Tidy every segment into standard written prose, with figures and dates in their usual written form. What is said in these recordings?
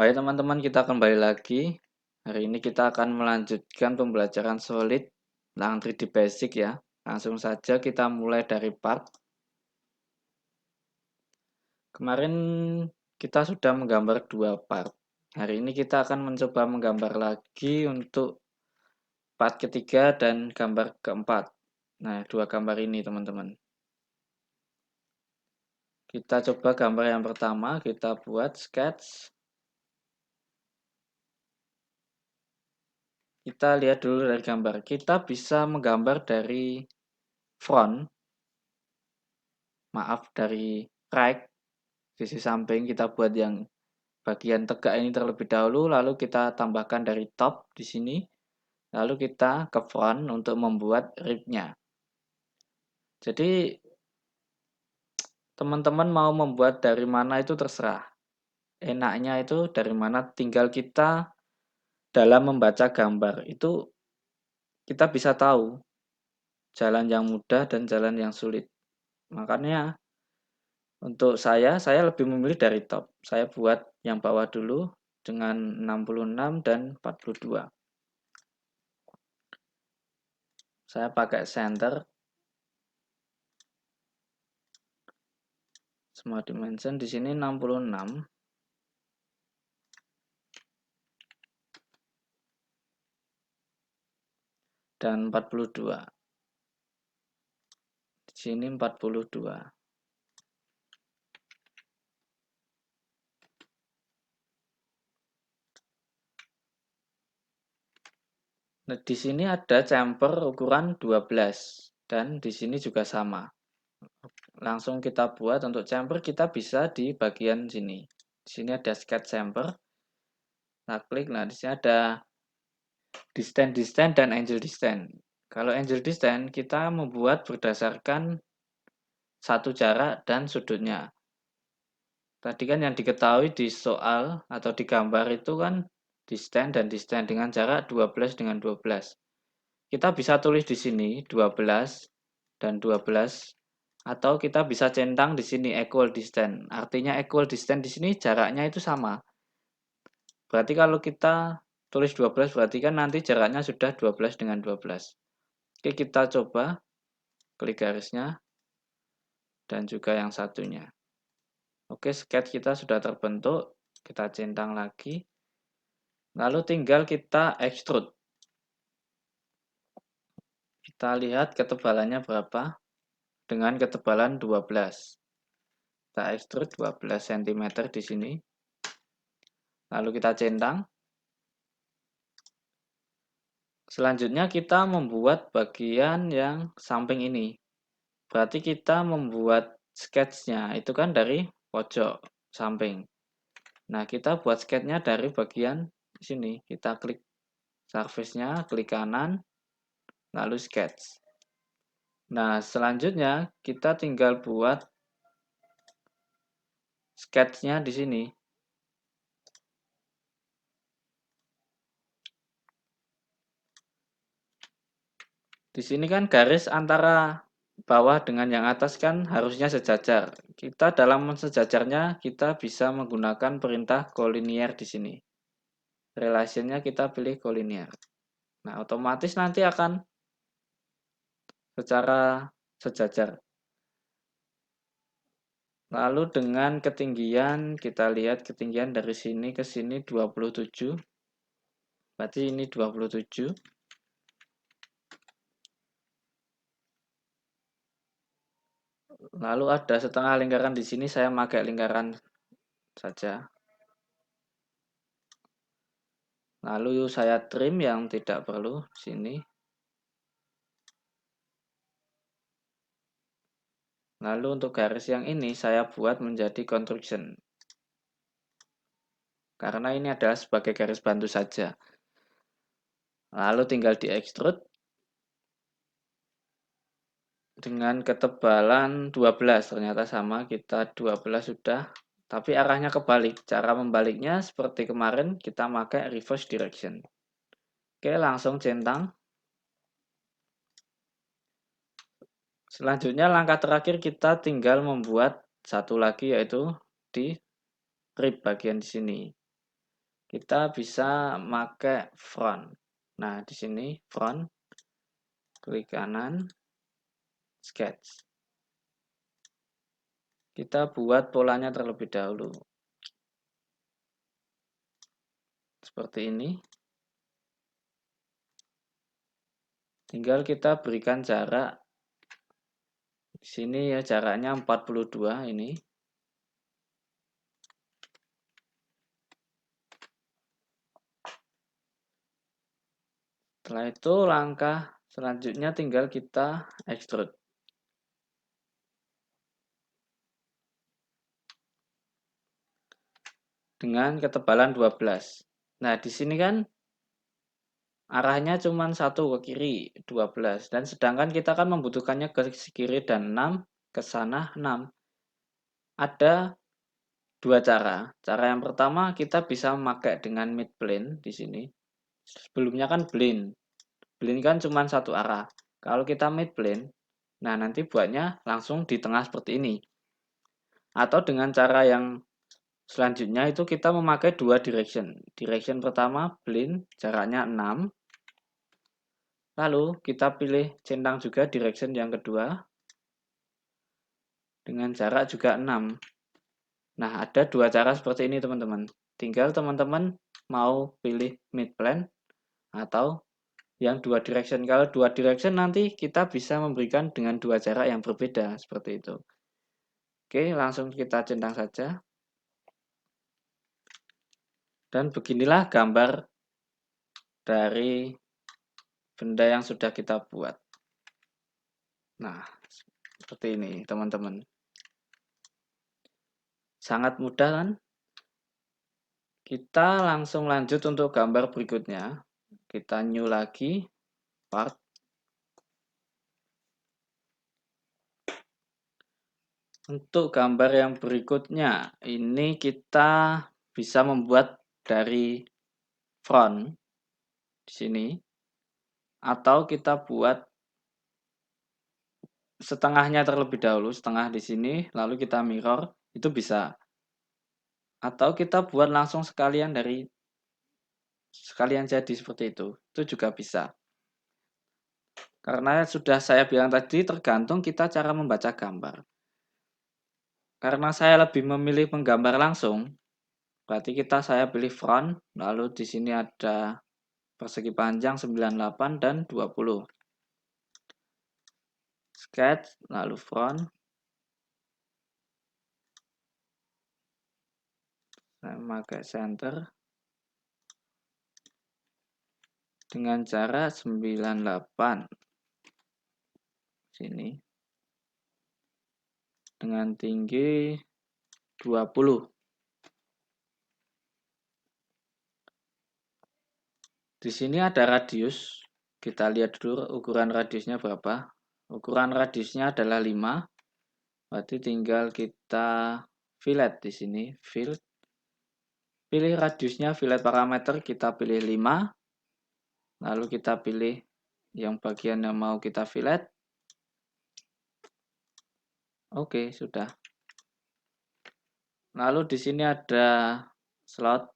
Baik teman-teman, kita kembali lagi. Hari ini kita akan melanjutkan pembelajaran solid tentang 3D Basic ya. Langsung saja kita mulai dari part. Kemarin kita sudah menggambar 2 part. Hari ini kita akan mencoba menggambar lagi untuk part ketiga dan gambar keempat. Nah, 2 gambar ini teman-teman. Kita coba gambar yang pertama, kita buat sketch. Kita lihat dulu dari gambar. Kita bisa menggambar dari front, dari right, sisi samping kita buat yang bagian tegak ini terlebih dahulu, lalu kita tambahkan dari top di sini, lalu kita ke front untuk membuat ribnya. Jadi teman-teman mau membuat dari mana itu terserah. Enaknya itu dari mana, tinggal kita dalam membaca gambar itu kita bisa tahu jalan yang mudah dan jalan yang sulit. Makanya untuk saya lebih memilih dari top. Saya buat yang bawah dulu dengan 66 dan 42. Saya pakai center. Semua dimension di sini 66 dan 42. Di sini 42. Nah, di sini ada chamfer ukuran 12 dan di sini juga sama. Langsung kita buat. Untuk chamfer kita bisa di bagian sini. Di sini ada sketch chamfer. Kita klik. Nah, di sini ada distance dan angle distance. Kalau angle distance kita membuat berdasarkan satu jarak dan sudutnya. Tadi kan yang diketahui di soal atau di gambar itu kan distance dan distance dengan jarak 12 dengan 12. Kita bisa tulis di sini 12 dan 12 atau kita bisa centang di sini equal distance. Artinya equal distance di sini jaraknya itu sama. Berarti kalau kita tulis 12 berarti kan nanti jaraknya sudah 12 dengan 12. Oke, kita coba klik garisnya dan juga yang satunya. Oke, sketch kita sudah terbentuk. Kita centang lagi. Lalu tinggal kita extrude. Kita lihat ketebalannya berapa. Dengan ketebalan 12. Kita extrude 12 cm di sini. Lalu kita centang. Selanjutnya kita membuat bagian yang samping ini. Berarti kita membuat sketch-nya itu kan dari pojok samping. Nah, kita buat sketch-nya dari bagian sini. Kita klik surface-nya, klik kanan, lalu sketch. Nah, selanjutnya kita tinggal buat sketch-nya di sini. Di sini kan garis antara bawah dengan yang atas kan harusnya sejajar. Kita dalam sejajarnya kita bisa menggunakan perintah collinear di sini. Relation-nya kita pilih collinear. Nah, otomatis nanti akan secara sejajar. Lalu dengan ketinggian, kita lihat ketinggian dari sini ke sini 27. Berarti ini 27. Lalu ada setengah lingkaran di sini, saya pakai lingkaran saja. Lalu saya trim yang tidak perlu sini. Lalu untuk garis yang ini saya buat menjadi construction. Karena ini adalah sebagai garis bantu saja. Lalu tinggal di extrude. Dengan ketebalan 12, ternyata sama, kita 12 sudah. Tapi arahnya kebalik. Cara membaliknya seperti kemarin, kita pakai reverse direction. Oke, langsung centang. Selanjutnya langkah terakhir kita tinggal membuat satu lagi, yaitu di rib bagian di sini. kita bisa pakai front. Nah, di sini front, klik kanan, sketch. Kita buat polanya terlebih dahulu. Seperti ini. Tinggal kita berikan jarak. Di sini ya jaraknya 42 ini. Setelah itu langkah selanjutnya tinggal kita extrude. Dengan ketebalan 12. Nah, di sini kan arahnya cuma satu ke kiri, 12. Dan sedangkan kita kan membutuhkannya ke kiri dan 6, ke sana 6. Ada dua cara. Cara yang pertama kita bisa memakai dengan mid plane di sini. Sebelumnya kan blend. Blend kan cuma satu arah. Kalau kita mid plane, nah nanti buatnya langsung di tengah seperti ini. Atau dengan cara yang selanjutnya itu kita memakai dua direction. Direction pertama blend jaraknya 6. Lalu kita pilih centang juga direction yang kedua dengan jarak juga 6. Nah, ada dua cara seperti ini teman-teman. Tinggal teman-teman mau pilih mid plane atau yang dua direction. Kalau dua direction nanti kita bisa memberikan dengan dua jarak yang berbeda seperti itu. Oke, langsung kita centang saja. Dan beginilah gambar dari benda yang sudah kita buat. Nah, seperti ini teman-teman. Sangat mudah kan? Kita langsung lanjut untuk gambar berikutnya. Kita new lagi, part. Untuk gambar yang berikutnya, ini kita bisa membuat dari front di sini, atau kita buat setengahnya terlebih dahulu, setengah di sini, lalu kita mirror, itu bisa. Atau kita buat langsung sekalian jadi seperti itu juga bisa. Karena sudah saya bilang tadi, tergantung kita cara membaca gambar. Karena saya lebih memilih menggambar langsung, berarti saya pilih front, lalu di sini ada persegi panjang 98 dan 20. Sketch, lalu front. Saya memakai center dengan jarak 98. Sini. Dengan tinggi 20. Di sini ada radius. Kita lihat dulu ukuran radiusnya berapa. Ukuran radiusnya adalah 5. Berarti tinggal kita fillet di sini. Fill. Pilih radiusnya, fillet parameter, kita pilih 5. Lalu kita pilih yang bagian yang mau kita fillet. Oke, sudah. Lalu di sini ada slot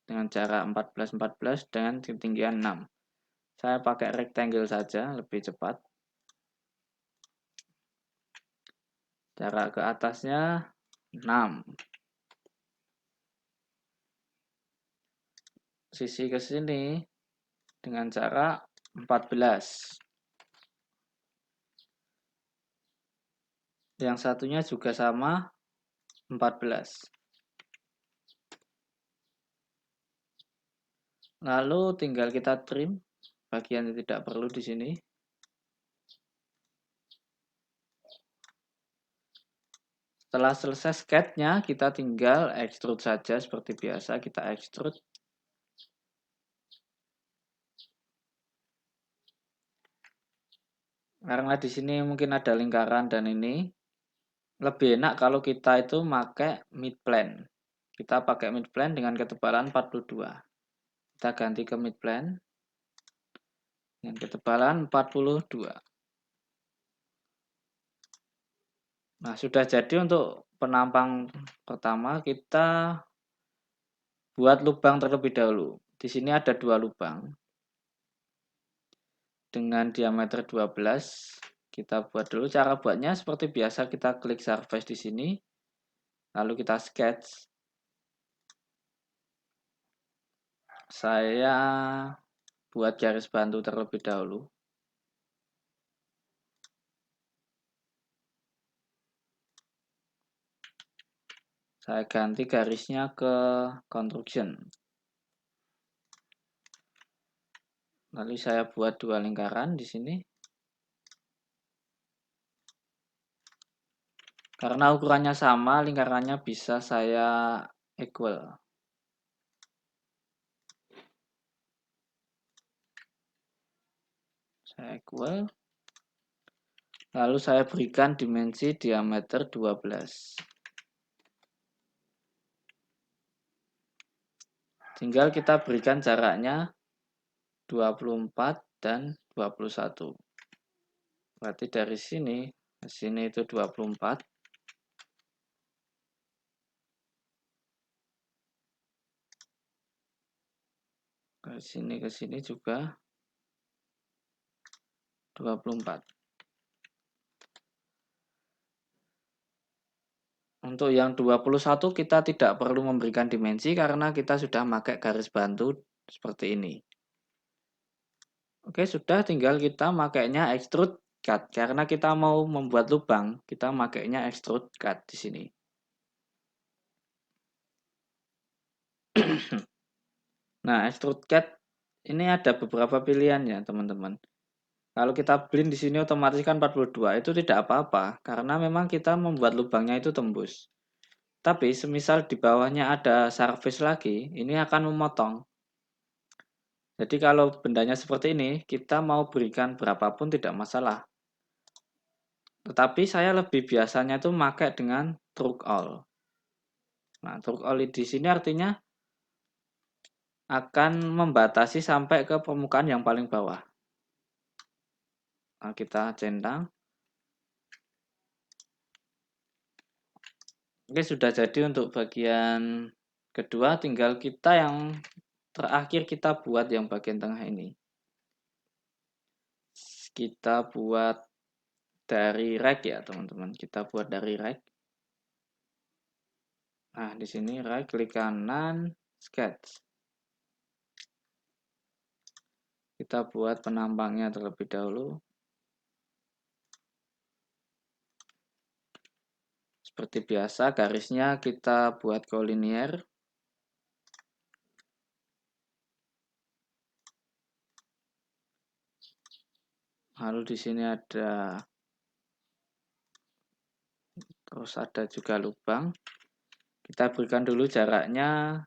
dengan jarak 14 dengan ketinggian 6. Saya pakai rectangle saja, lebih cepat. Jarak ke atasnya 6. Sisi ke sini dengan jarak 14. Yang satunya juga sama 14. Lalu tinggal kita trim bagian yang tidak perlu di sini. Setelah selesai sketch-nya, kita tinggal extrude saja seperti biasa, kita extrude. Karena di sini mungkin ada lingkaran dan ini lebih enak kalau kita itu pakai mid plane. Kita pakai mid plane dengan ketebalan 42. Kita ganti ke mid plane dengan ketebalan 42. Nah, sudah jadi untuk penampang pertama. Kita buat lubang terlebih dahulu. Di sini ada 2 lubang dengan diameter 12. Kita buat dulu. Cara buatnya seperti biasa, kita klik surface di sini, lalu kita sketch. Saya buat garis bantu terlebih dahulu. Saya ganti garisnya ke construction. Lalu saya buat 2 lingkaran di sini. Karena ukurannya sama, lingkarannya bisa saya equal. Saya equal. Lalu saya berikan dimensi diameter 12. Tinggal kita berikan jaraknya 24 dan 21. Berarti dari sini ke sini itu 24. Ke sini juga 24. Untuk yang 21 kita tidak perlu memberikan dimensi karena kita sudah pakai garis bantu seperti ini. Oke, sudah, tinggal kita makainya extrude cut. Karena kita mau membuat lubang, kita makainya extrude cut di sini. Nah, extrude cut ini ada beberapa pilihan ya, teman-teman. Kalau kita blend di sini otomatis kan 42, itu tidak apa-apa karena memang kita membuat lubangnya itu tembus. Tapi semisal di bawahnya ada surface lagi, ini akan memotong. Jadi kalau bendanya seperti ini, kita mau berikan berapapun tidak masalah. Tetapi saya lebih biasanya itu pakai dengan truck all. Nah, truck all di sini artinya akan membatasi sampai ke permukaan yang paling bawah. Nah, kita centang. Oke, sudah jadi untuk bagian kedua, tinggal kita yang terakhir kita buat yang bagian tengah ini. Kita buat dari rack ya, teman-teman. Kita buat dari rack. Nah, di sini rack, klik kanan, sketch. Kita buat penampangnya terlebih dahulu. Seperti biasa, garisnya kita buat kolinier. Lalu di sini ada, terus ada juga lubang. Kita berikan dulu jaraknya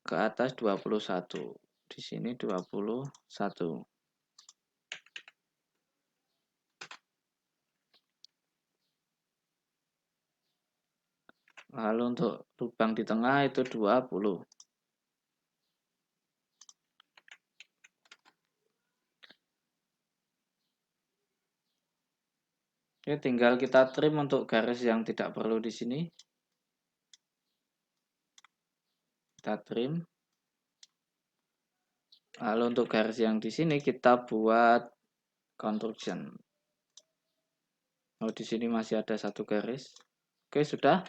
ke atas 21. Di sini 21. Lalu untuk lubang di tengah itu 20. Oke, tinggal kita trim untuk garis yang tidak perlu di sini. Kita trim. Lalu untuk garis yang di sini kita buat construction. Oh, di sini masih ada satu garis. Oke, sudah.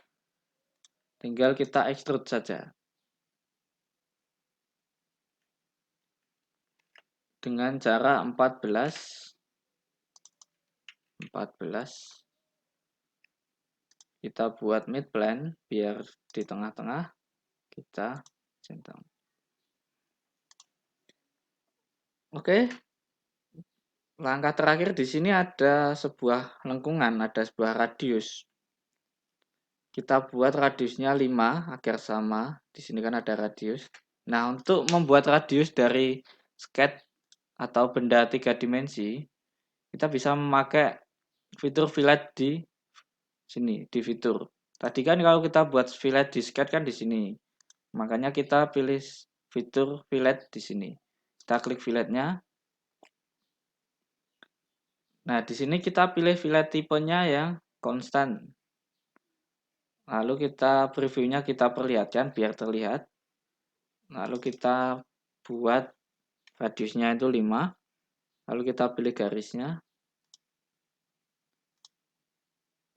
Tinggal kita extrude saja. Dengan cara 14. Kita buat mid plane biar di tengah-tengah kita centang. Oke. Langkah terakhir di sini ada sebuah lengkungan, ada sebuah radius. Kita buat radiusnya 5 agar sama. Di sini kan ada radius. Nah, untuk membuat radius dari sketch atau benda 3 dimensi, kita bisa memakai fitur fillet di sini, di fitur. Tadi kan kalau kita buat fillet di sketch kan di sini. Makanya kita pilih fitur fillet di sini. Kita klik filletnya. Nah, di sini kita pilih fillet tipenya yang konstan. Lalu kita previewnya kita perlihatkan biar terlihat. Lalu kita buat radiusnya itu 5. Lalu kita pilih garisnya.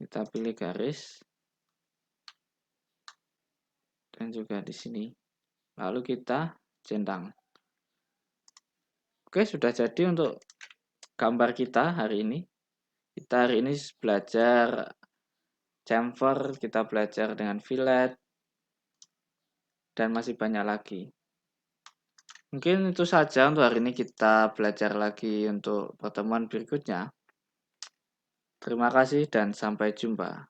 Kita pilih garis. Dan juga di sini. Lalu kita centang. Oke, sudah jadi untuk gambar kita hari ini. Kita hari ini belajar chamfer, kita belajar dengan fillet, dan masih banyak lagi. Mungkin itu saja untuk hari ini, kita belajar lagi untuk pertemuan berikutnya. Terima kasih dan sampai jumpa.